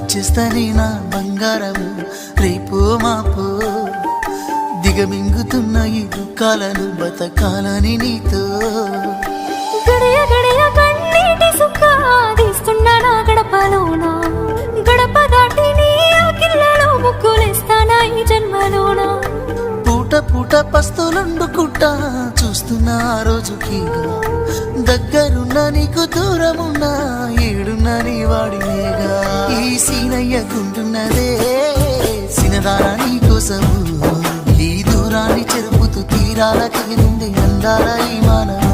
వచ్చేస్తని నా బంగారము రేపో మాపో దిగమింగుతున్న ఈ దుఃఖాలను బతకాలని నీతో గడియ గడియ కన్నీటి సుఖాదిస్తున్నా నా గడపలోనా గడప దాటి నీ ఆకిళ్ళలో ముగ్గులేస్తానా ఈ జన్మలోనా పూట పూట పస్తులుండుకుంటా చూస్తున్నా ఆ రోజుకి దగ్గరున్న నీకు దూరమున్నా ఏడున్న నీ వాడినేగా ఈ సీనయ్య గుంటున్నదే సినదారా నీ కోసము ఈ దూరాన్ని చెరుపుతూ తీరాలకి నుండి అందాల ఈ మానవ